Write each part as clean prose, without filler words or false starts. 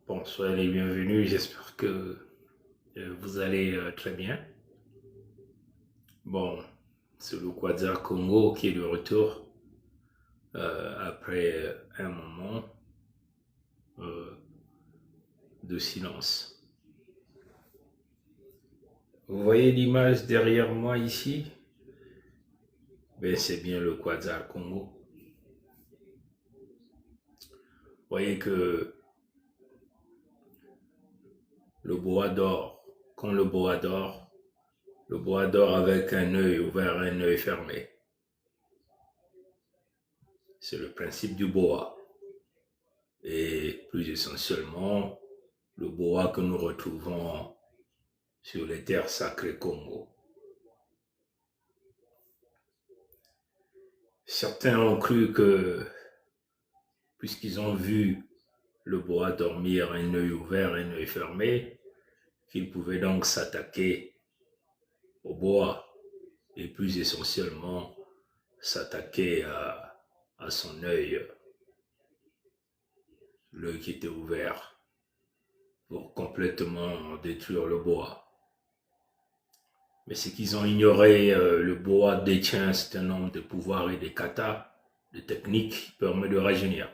Bon, soyez les bienvenus, j'espère que vous allez très bien. Bon, c'est le Quadra Congo qui est de retour après un moment euh, de silence. Vous voyez l'image derrière moi ici? Ben, c'est bien le Quadra Congo. Vous voyez que le bois dort. Quand le bois dort avec un œil ouvert, un œil fermé. C'est le principe du boa. Et plus essentiellement, le boa que nous retrouvons sur les terres sacrées Congo. Certains ont cru que, puisqu'ils ont vu le boa dormir un œil ouvert, un œil fermé, qu'ils pouvaient donc s'attaquer au boa et plus essentiellement s'attaquer à son œil, l'œil qui était ouvert, pour complètement détruire le boa. Mais ce qu'ils ont ignoré, le boa détient un certain nombre de pouvoirs et de katas, de techniques qui permettent de rajeunir.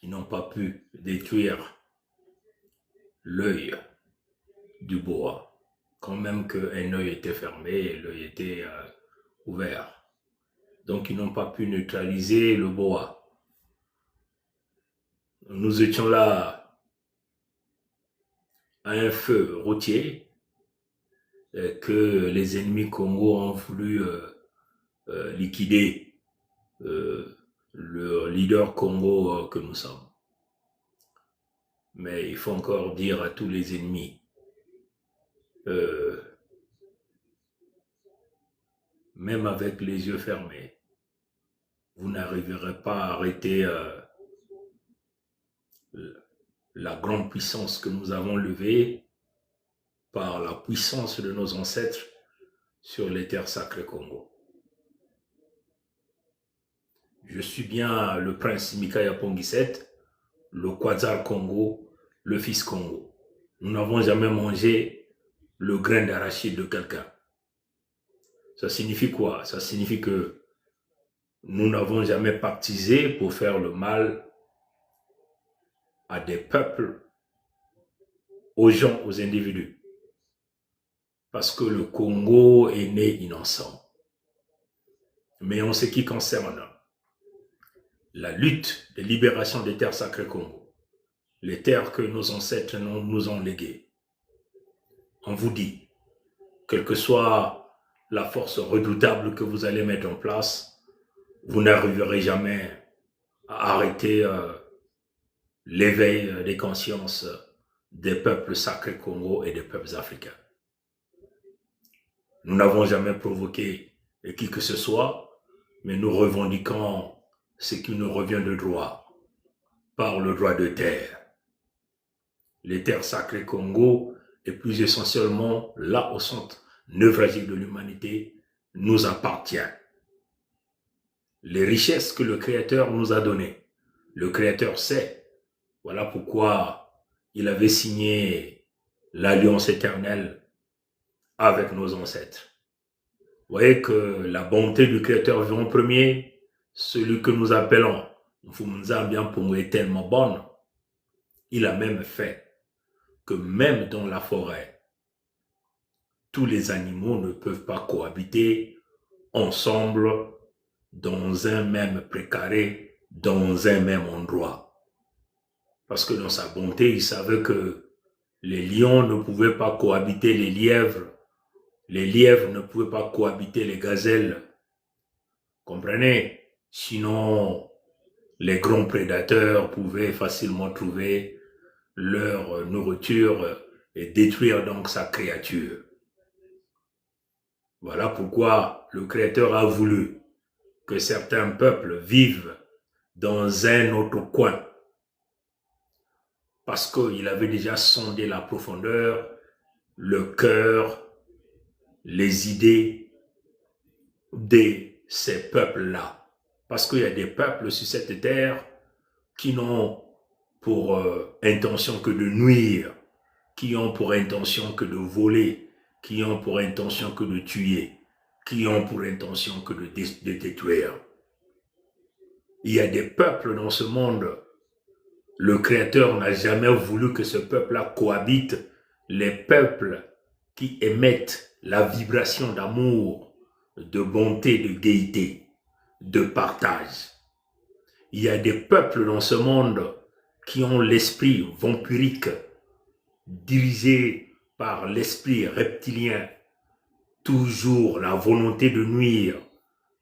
Ils n'ont pas pu détruire l'œil du boa, quand même qu'un œil était fermé et l'œil était ouvert. Donc ils n'ont pas pu neutraliser le boa. Nous étions là à un feu routier que les ennemis Congo ont voulu liquider le leader Congo que nous sommes. Mais il faut encore dire à tous les ennemis, euh, même avec les yeux fermés, vous n'arriverez pas à arrêter la grande puissance que nous avons levée par la puissance de nos ancêtres sur les terres sacrées Congo. Je suis bien le prince Mikaya Pongiset, le Quadzar Congo, le fils Congo. Nous n'avons jamais mangé le grain d'arachide de quelqu'un. Ça signifie quoi? Ça signifie que nous n'avons jamais pactisé pour faire le mal à des peuples, aux gens, aux individus. Parce que le Congo est né innocent. Mais en ce qui concerne la lutte de libération des terres sacrées Congo, les terres que nos ancêtres nous ont léguées, on vous dit, quelle que soit la force redoutable que vous allez mettre en place, vous n'arriverez jamais à arrêter l'éveil des consciences des peuples sacrés Congo et des peuples africains. Nous n'avons jamais provoqué qui que ce soit, mais nous revendiquons ce qui nous revient de droit, par le droit de terre. Les terres sacrées Congo, et plus essentiellement là au centre névralgique de l'humanité, nous appartient. Les richesses que le Créateur nous a données, le Créateur sait. Voilà pourquoi il avait signé l'alliance éternelle avec nos ancêtres. Vous voyez que la bonté du Créateur vient en premier, celui que nous appelons Mfumza Pongo est tellement bonne. Il a même fait que même dans la forêt, tous les animaux ne peuvent pas cohabiter ensemble dans un même précaré, dans un même endroit. Parce que dans sa bonté, il savait que les lions ne pouvaient pas cohabiter les lièvres ne pouvaient pas cohabiter les gazelles. Comprenez? Sinon, les grands prédateurs pouvaient facilement trouver leur nourriture et détruire donc sa créature. Voilà pourquoi le Créateur a voulu que certains peuples vivent dans un autre coin. Parce qu'il avait déjà sondé la profondeur, le cœur, les idées de ces peuples-là. Parce qu'il y a des peuples sur cette terre qui n'ont pour intention que de nuire, qui ont pour intention que de voler, qui ont pour intention que de tuer, qui ont pour intention que de détruire. Il y a des peuples dans ce monde. Le Créateur n'a jamais voulu que ce peuple-là cohabite. Les peuples qui émettent la vibration d'amour, de bonté, de gaieté, de partage. Il y a des peuples dans ce monde qui ont l'esprit vampirique, dirigé par l'esprit reptilien, toujours la volonté de nuire,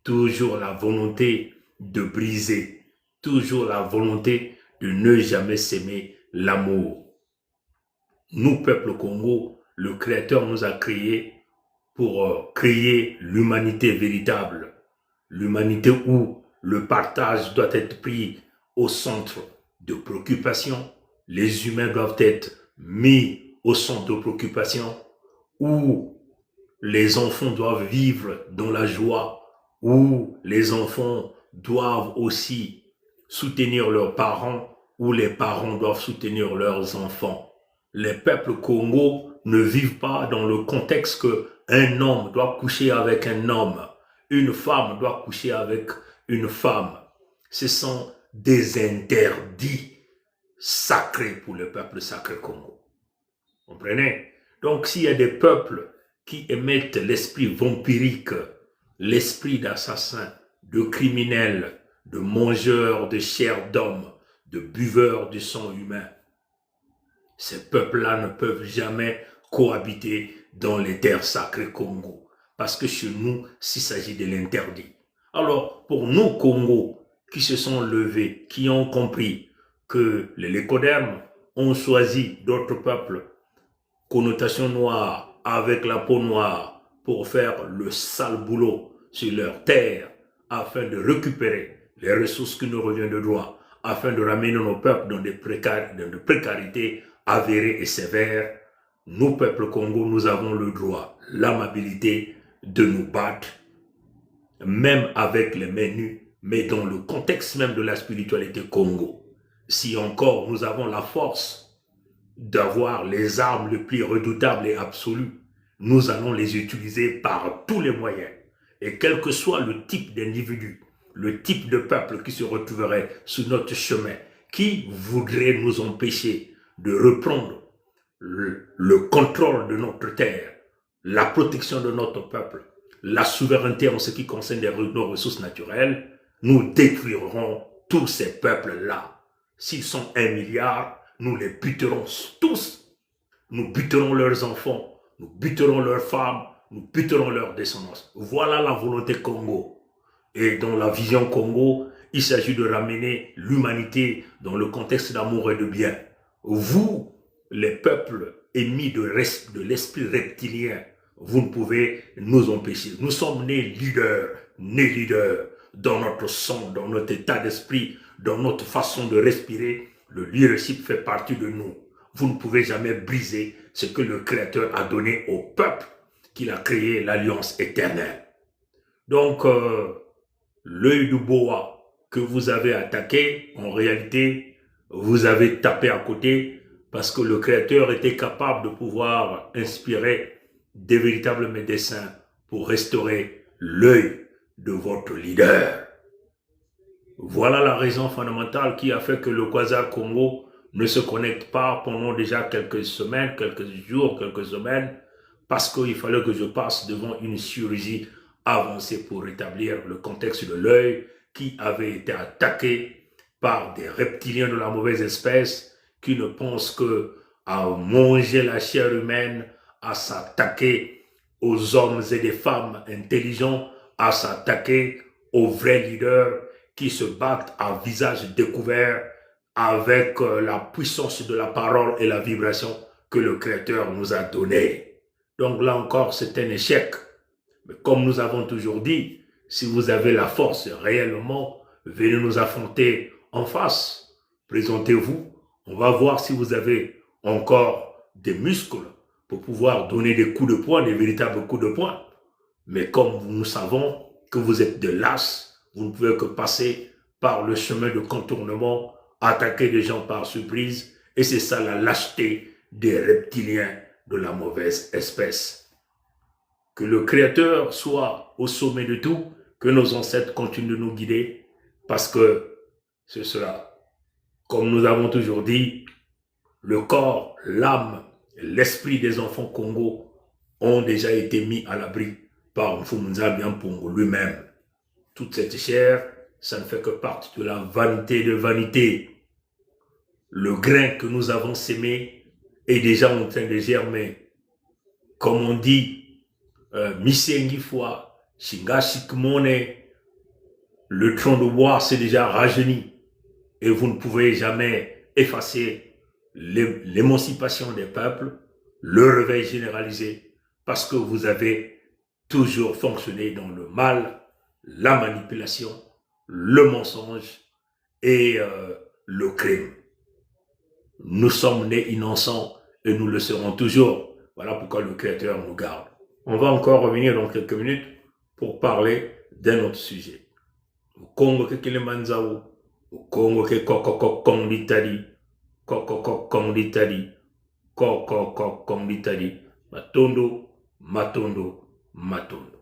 toujours la volonté de briser, toujours la volonté de ne jamais s'aimer l'amour. Nous, peuple Congo, le Créateur nous a créés pour créer l'humanité véritable, l'humanité où le partage doit être pris au centre de préoccupation, les humains doivent être mis au centre de préoccupation, où les enfants doivent vivre dans la joie, où les enfants doivent aussi soutenir leurs parents, où les parents doivent soutenir leurs enfants. Les peuples Congo ne vivent pas dans le contexte qu'un homme doit coucher avec un homme, une femme doit coucher avec une femme. Ce sont des interdits sacrés pour le peuple sacré Congo. Vous comprenez? Donc s'il y a des peuples qui émettent l'esprit vampirique, l'esprit d'assassin, de criminel, de mangeur de chair d'homme, de buveur du sang humain, ces peuples-là ne peuvent jamais cohabiter dans les terres sacrées Congo. Parce que chez nous, s'il s'agit de l'interdit. Alors, pour nous, Congo, qui se sont levés, qui ont compris que les lécodermes ont choisi d'autres peuples, connotation noire, avec la peau noire, pour faire le sale boulot sur leur terre, afin de récupérer les ressources qui nous reviennent de droit, afin de ramener nos peuples dans des précarités avérées et sévères. Nous, peuple Congo, nous avons le droit, l'amabilité de nous battre, même avec les mains nues, mais dans le contexte même de la spiritualité Congo. Si encore nous avons la force d'avoir les armes les plus redoutables et absolues, nous allons les utiliser par tous les moyens. Et quel que soit le type d'individu, le type de peuple qui se retrouverait sur notre chemin, qui voudrait nous empêcher de reprendre le contrôle de notre terre, la protection de notre peuple, la souveraineté en ce qui concerne nos ressources naturelles, nous détruirons tous ces peuples-là. S'ils sont 1 milliard, nous les buterons tous. Nous buterons leurs enfants, nous buterons leurs femmes, nous buterons leur descendance. Voilà la volonté Congo. Et dans la vision Congo, il s'agit de ramener l'humanité dans le contexte d'amour et de bien. Vous, les peuples émis de l'esprit reptilien, vous ne pouvez nous empêcher. Nous sommes nés leaders, dans notre sang, dans notre état d'esprit, dans notre façon de respirer. Le leadership fait partie de nous. Vous ne pouvez jamais briser ce que le Créateur a donné au peuple qu'il a créé, l'alliance éternelle. Donc, l'œil du boa que vous avez attaqué, en réalité, vous avez tapé à côté parce que le Créateur était capable de pouvoir inspirer des véritables médecins pour restaurer l'œil de votre leader. Voilà la raison fondamentale qui a fait que le Quasar Congo ne se connecte pas pendant déjà quelques semaines, quelques jours, quelques semaines, parce qu'il fallait que je passe devant une chirurgie avancée pour rétablir le contexte de l'œil qui avait été attaqué par des reptiliens de la mauvaise espèce qui ne pensent que à manger la chair humaine, à s'attaquer aux hommes et des femmes intelligents, à s'attaquer aux vrais leaders qui se battent à visage découvert avec la puissance de la parole et la vibration que le Créateur nous a donnée. Donc là encore, c'est un échec. Mais comme nous avons toujours dit, si vous avez la force réellement, venez nous affronter en face. Présentez-vous. On va voir si vous avez encore des muscles pour pouvoir donner des coups de poing, des véritables coups de poing. Mais comme nous savons que vous êtes de l'as, vous ne pouvez que passer par le chemin de contournement attaquer des gens par surprise. Et c'est ça la lâcheté des reptiliens de la mauvaise espèce. Que le Créateur soit au sommet de tout, que nos ancêtres continuent de nous guider, parce que ce sera, comme nous avons toujours dit, le corps, l'âme, l'esprit des enfants Congo ont déjà été mis à l'abri par Mfumunza Biampongo lui-même. Toute cette chair, ça ne fait que partie de la vanité de vanité. Le grain que nous avons sémé est déjà en train de germer. Comme on dit, Misengi Foi, Shingashikmone, le tronc de bois s'est déjà rajeuni et vous ne pouvez jamais effacer l'émancipation des peuples, le réveil généralisé, parce que vous avez toujours fonctionné dans le mal, la manipulation, le mensonge et le crime. Nous sommes nés innocents et nous le serons toujours. Voilà pourquoi le Créateur nous garde. On va encore revenir dans quelques minutes pour parler d'un autre sujet. Au Congo ke Kilimanjaro, au Congo ke Kong d'Italie, Kong d'Italie, Kong d'Italie, Matondo, Matondo, Matondo.